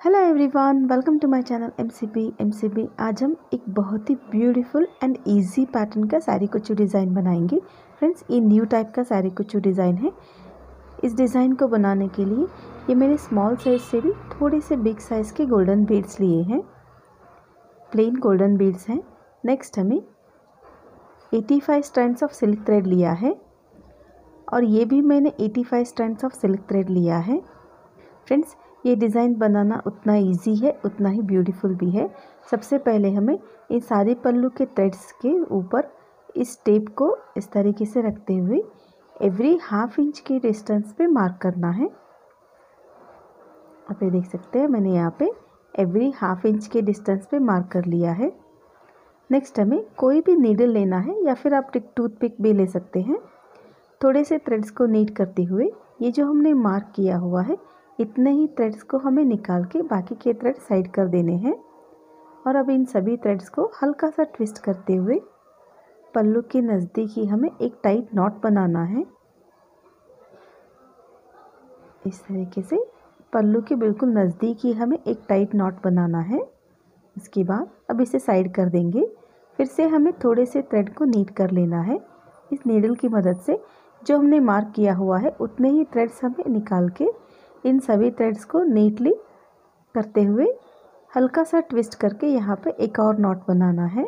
Hello everyone, welcome to my channel MCB. आज हम एक बहुत ही ब्यूटीफुल एंड इजी पैटर्न का साड़ी कुच्चू डिज़ाइन बनाएंगे। फ्रेंड्स, ये न्यू टाइप का साड़ी कुच्चू डिज़ाइन है। इस डिज़ाइन को बनाने के लिए ये मैंने स्मॉल साइज से भी थोड़े से बिग साइज़ के गोल्डन बीड्स लिए हैं, प्लेन गोल्डन बीड्स हैं। नेक्स्ट हमें 85 स्ट्रैंड्स ऑफ सिल्क थ्रेड लिया है और ये भी मैंने 85 स्ट्रैंड्स ऑफ सिल्क थ्रेड लिया है। फ्रेंड्स, ये डिज़ाइन बनाना उतना इजी है, उतना ही ब्यूटीफुल भी है। सबसे पहले हमें इन सारे पल्लू के थ्रेड्स के ऊपर इस टेप को इस तरीके से रखते हुए एवरी हाफ इंच के डिस्टेंस पे मार्क करना है। आप ये देख सकते हैं, मैंने यहाँ पे एवरी हाफ इंच के डिस्टेंस पे मार्क कर लिया है। नेक्स्ट हमें कोई भी नीडल लेना है या फिर आप टूथपिक भी ले सकते हैं। थोड़े से थ्रेड्स को नीट करते हुए ये जो हमने मार्क किया हुआ है, इतने ही थ्रेड्स को हमें निकाल के बाकी के थ्रेड साइड कर देने हैं। और अब इन सभी थ्रेड्स को हल्का सा ट्विस्ट करते हुए पल्लू के नज़दीक ही हमें एक टाइट नॉट बनाना है। इस तरीके से पल्लू के बिल्कुल नज़दीक ही हमें एक टाइट नॉट बनाना है। इसके बाद अब इसे साइड कर देंगे। फिर से हमें थोड़े से थ्रेड को नीट कर लेना है। इस नीडल की मदद से जो हमने मार्क किया हुआ है उतने ही थ्रेड्स हमें निकाल के इन सभी थ्रेड्स को नीटली करते हुए हल्का सा ट्विस्ट करके यहाँ पे एक और नॉट बनाना है।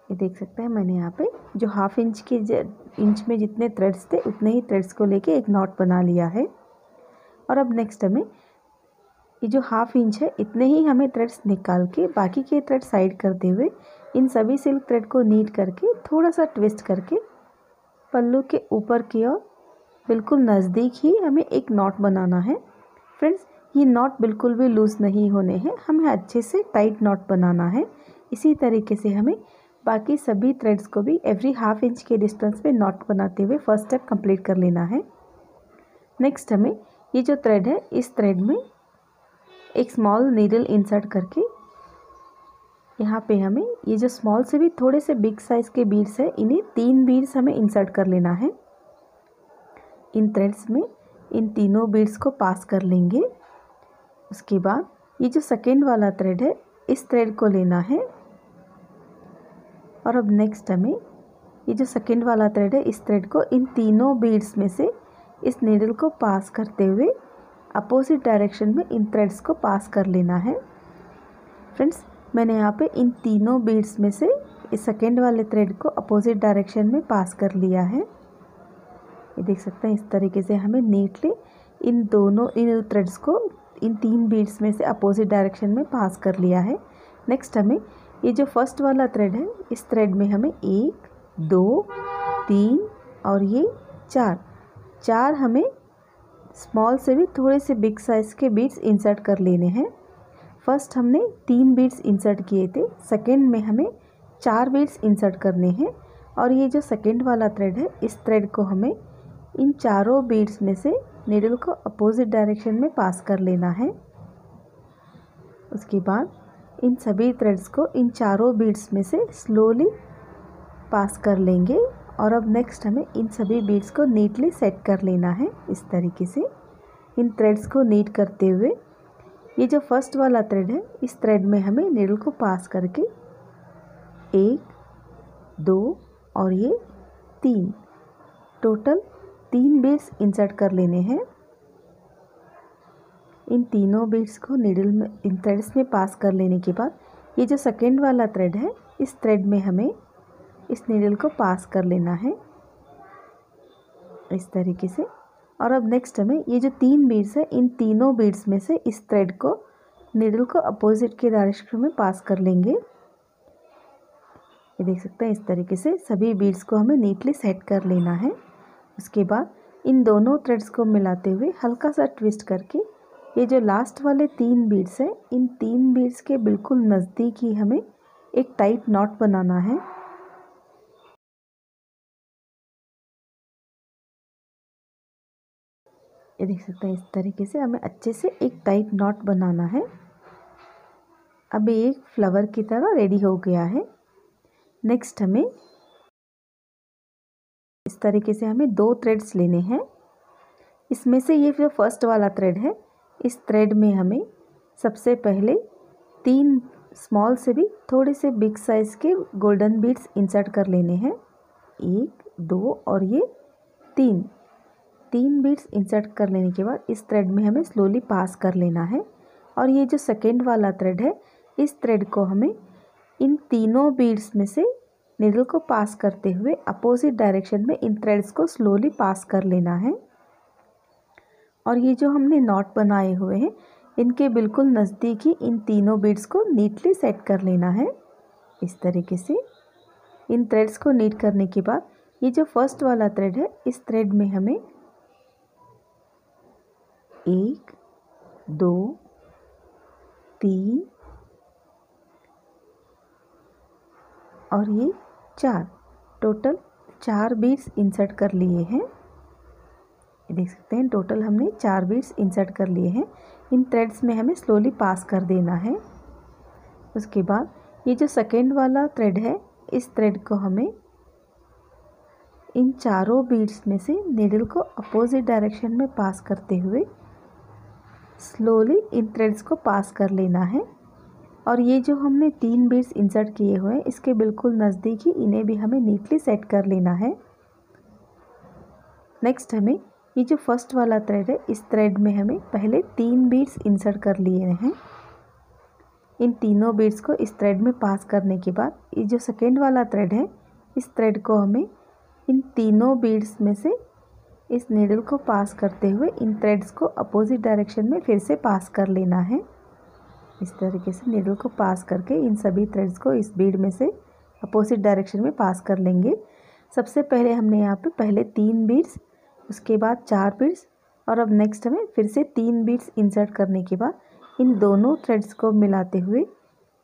ये देख सकते हैं, मैंने यहाँ पे जो हाफ इंच के इंच में जितने थ्रेड्स थे उतने ही थ्रेड्स को लेके एक नॉट बना लिया है। और अब नेक्स्ट हमें ये जो हाफ इंच है इतने ही हमें थ्रेड्स निकाल के बाकी के थ्रेड साइड करते हुए इन सभी सिल्क थ्रेड को नीट करके थोड़ा सा ट्विस्ट करके पल्लू के ऊपर की ओर बिल्कुल नज़दीक ही हमें एक नॉट बनाना है। फ्रेंड्स, ये नॉट बिल्कुल भी लूज़ नहीं होने हैं, हमें अच्छे से टाइट नॉट बनाना है। इसी तरीके से हमें बाकी सभी थ्रेड्स को भी एवरी हाफ इंच के डिस्टेंस पे नॉट बनाते हुए फर्स्ट स्टेप कंप्लीट कर लेना है। नेक्स्ट हमें ये जो थ्रेड है, इस थ्रेड में एक स्मॉल नीडल इंसर्ट करके यहाँ पे हमें ये जो स्मॉल से भी थोड़े से बिग साइज़ के बीड्स है, इन्हें 3 बीड्स हमें इंसर्ट कर लेना है। इन थ्रेड्स में इन तीनों बीड्स को पास कर लेंगे। उसके बाद ये जो सेकेंड वाला थ्रेड है, इस थ्रेड को लेना है और अब नेक्स्ट हमें ये जो सेकेंड वाला थ्रेड है, इस थ्रेड को इन तीनों बीड्स में से इस नीडल को पास करते हुए अपोजिट डायरेक्शन में इन थ्रेड्स को पास कर लेना है। फ्रेंड्स, मैंने यहाँ पे इन तीनों बीड्स में से इस सेकेंड वाले थ्रेड को अपोजिट डायरेक्शन में पास कर लिया है। ये देख सकते हैं, इस तरीके से हमें नीटली इन थ्रेड्स को इन 3 बीड्स में से अपोजिट डायरेक्शन में पास कर लिया है। नेक्स्ट हमें ये जो फर्स्ट वाला थ्रेड है, इस थ्रेड में हमें 1 2 3 और ये 4 हमें स्मॉल से भी थोड़े से बिग साइज़ के बीड्स इंसर्ट कर लेने हैं। फर्स्ट हमने 3 बीड्स इंसर्ट किए थे, सेकेंड में हमें 4 बीड्स इंसर्ट करने हैं। और ये जो सेकेंड वाला थ्रेड है, इस थ्रेड को हमें इन चारों बीड्स में से नीडल को अपोजिट डायरेक्शन में पास कर लेना है। उसके बाद इन सभी थ्रेड्स को इन चारों बीड्स में से स्लोली पास कर लेंगे। और अब नेक्स्ट हमें इन सभी बीड्स को नीटली सेट कर लेना है। इस तरीके से इन थ्रेड्स को नीट करते हुए ये जो फर्स्ट वाला थ्रेड है, इस थ्रेड में हमें नीडल को पास करके 1 2 और ये 3 टोटल 3 बीड्स इंसर्ट कर लेने हैं। इन तीनों बीड्स को नीडल में इन थ्रेड्स में पास कर लेने के बाद ये जो सेकेंड वाला थ्रेड है, इस थ्रेड में हमें इस नीडल को पास कर लेना है इस तरीके से। और अब नेक्स्ट हमें ये जो 3 बीड्स है, इन तीनों बीड्स में से इस थ्रेड को नीडल को अपोजिट के डायरेक्शन में पास कर लेंगे। ये देख सकते हैं, इस तरीके से सभी बीड्स को हमें नीटली सेट कर लेना है। उसके बाद इन दोनों थ्रेड्स को मिलाते हुए हल्का सा ट्विस्ट करके ये जो लास्ट वाले 3 बीड्स हैं, इन 3 बीड्स के बिल्कुल नज़दीक ही हमें एक टाइट नॉट बनाना है। ये देख सकते हैं, इस तरीके से हमें अच्छे से एक टाइट नॉट बनाना है। अब ये एक फ्लावर की तरह रेडी हो गया है। नेक्स्ट हमें इस तरीके से हमें 2 थ्रेड्स लेने हैं। इसमें से ये जो फर्स्ट वाला थ्रेड है, इस थ्रेड में हमें सबसे पहले 3 स्मॉल से भी थोड़े से बिग साइज़ के गोल्डन बीड्स इंसर्ट कर लेने हैं। 1, 2 और ये 3 बीड्स इंसर्ट कर लेने के बाद इस थ्रेड में हमें स्लोली पास कर लेना है। और ये जो सेकेंड वाला थ्रेड है, इस थ्रेड को हमें इन तीनों बीड्स में से नीडल को पास करते हुए अपोजिट डायरेक्शन में इन थ्रेड्स को स्लोली पास कर लेना है। और ये जो हमने नॉट बनाए हुए हैं, इनके बिल्कुल नज़दीक ही इन तीनों बीड्स को नीटली सेट कर लेना है। इस तरीके से इन थ्रेड्स को नीट करने के बाद ये जो फर्स्ट वाला थ्रेड है, इस थ्रेड में हमें 1, 2, 3 और ये 4 टोटल 4 बीड्स इंसर्ट कर लिए हैं। देख सकते हैं टोटल हमने 4 बीड्स इंसर्ट कर लिए हैं। इन थ्रेड्स में हमें स्लोली पास कर देना है। उसके बाद ये जो सेकेंड वाला थ्रेड है, इस थ्रेड को हमें इन चारों बीड्स में से नीडल को अपोजिट डायरेक्शन में पास करते हुए स्लोली इन थ्रेड्स को पास कर लेना है। और ये जो हमने 3 बीड्स इंसर्ट किए हुए हैं, इसके बिल्कुल नज़दीक ही इन्हें भी हमें नीटली सेट कर लेना है। नेक्स्ट हमें ये जो फर्स्ट वाला थ्रेड है, इस थ्रेड में हमें पहले 3 बीड्स इंसर्ट कर लिए हैं। इन तीनों बीड्स को इस थ्रेड में पास करने के बाद ये जो सेकेंड वाला थ्रेड है, इस थ्रेड को हमें इन तीनों बीड्स में से इस नीडल को पास करते हुए इन थ्रेड्स को अपोजिट डायरेक्शन में फिर से पास कर लेना है। इस तरीके से नीडल को पास करके इन सभी थ्रेड्स को इस बीड में से अपोजिट डायरेक्शन में पास कर लेंगे। सबसे पहले हमने यहाँ पे पहले 3 बीड्स, उसके बाद 4 बीड्स और अब नेक्स्ट हमें फिर से 3 बीड्स इंसर्ट करने के बाद इन दोनों थ्रेड्स को मिलाते हुए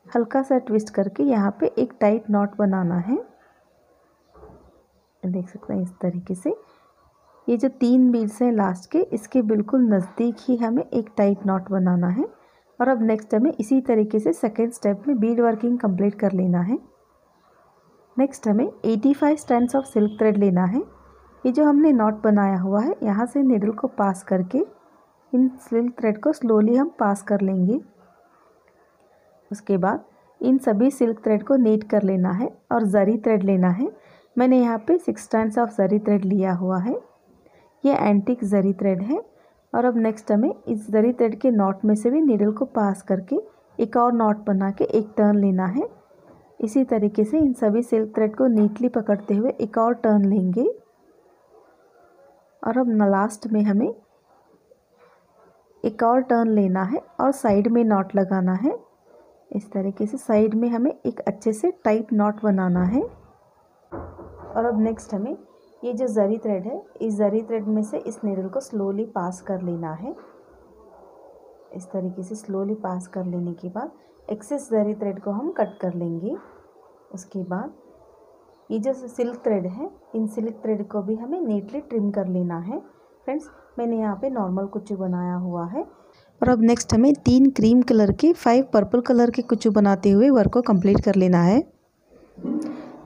हल्का सा ट्विस्ट करके यहाँ पे एक टाइट नॉट बनाना है। देख सकते हैं इस तरीके से ये जो 3 बीड्स हैं लास्ट के, इसके बिल्कुल नज़दीक ही हमें एक टाइट नॉट बनाना है। और अब नेक्स्ट हमें इसी तरीके से सेकेंड स्टेप में बीड वर्किंग कंप्लीट कर लेना है। नेक्स्ट हमें 85 स्ट्रैंड्स ऑफ सिल्क थ्रेड लेना है। ये जो हमने नॉट बनाया हुआ है, यहाँ से नीडल को पास करके इन सिल्क थ्रेड को स्लोली हम पास कर लेंगे। उसके बाद इन सभी सिल्क थ्रेड को नीट कर लेना है और जरी थ्रेड लेना है। मैंने यहाँ पे 6 स्ट्रैंड्स ऑफ जरी थ्रेड लिया हुआ है। ये एंटिक जरी थ्रेड है। और अब नेक्स्ट हमें इस जरी थ्रेड के नॉट में से भी नीडल को पास करके एक और नॉट बना के एक टर्न लेना है। इसी तरीके से इन सभी सिल्क थ्रेड को नीटली पकड़ते हुए एक और टर्न लेंगे। और अब लास्ट में हमें एक और टर्न लेना है और साइड में नॉट लगाना है। इस तरीके से साइड में हमें एक अच्छे से टाइट नॉट बनाना है। और अब नेक्स्ट हमें ये जो जरी थ्रेड है, इस जरी थ्रेड में से इस नीडल को स्लोली पास कर लेना है। इस तरीके से स्लोली पास कर लेने के बाद एक्सेस जरी थ्रेड को हम कट कर लेंगे। उसके बाद ये जो सिल्क थ्रेड है, इन सिल्क थ्रेड को भी हमें नीटली ट्रिम कर लेना है। फ्रेंड्स, मैंने यहाँ पे नॉर्मल कुच्चू बनाया हुआ है। और अब नेक्स्ट हमें 3 क्रीम कलर के 5 पर्पल कलर के कुच्चू बनाते हुए वर्क को कंप्लीट कर लेना है।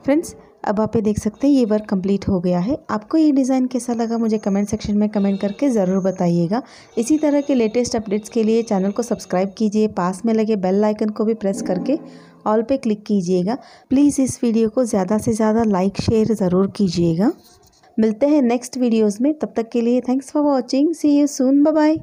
फ्रेंड्स, अब आप ये देख सकते हैं ये वर्क कंप्लीट हो गया है। आपको ये डिज़ाइन कैसा लगा मुझे कमेंट सेक्शन में कमेंट करके ज़रूर बताइएगा। इसी तरह के लेटेस्ट अपडेट्स के लिए चैनल को सब्सक्राइब कीजिए, पास में लगे बेल आइकन को भी प्रेस करके ऑल पे क्लिक कीजिएगा। प्लीज़ इस वीडियो को ज़्यादा से ज़्यादा लाइक शेयर ज़रूर कीजिएगा। मिलते हैं नेक्स्ट वीडियोज़ में, तब तक के लिए thanks for watching. See you soon, bye bye.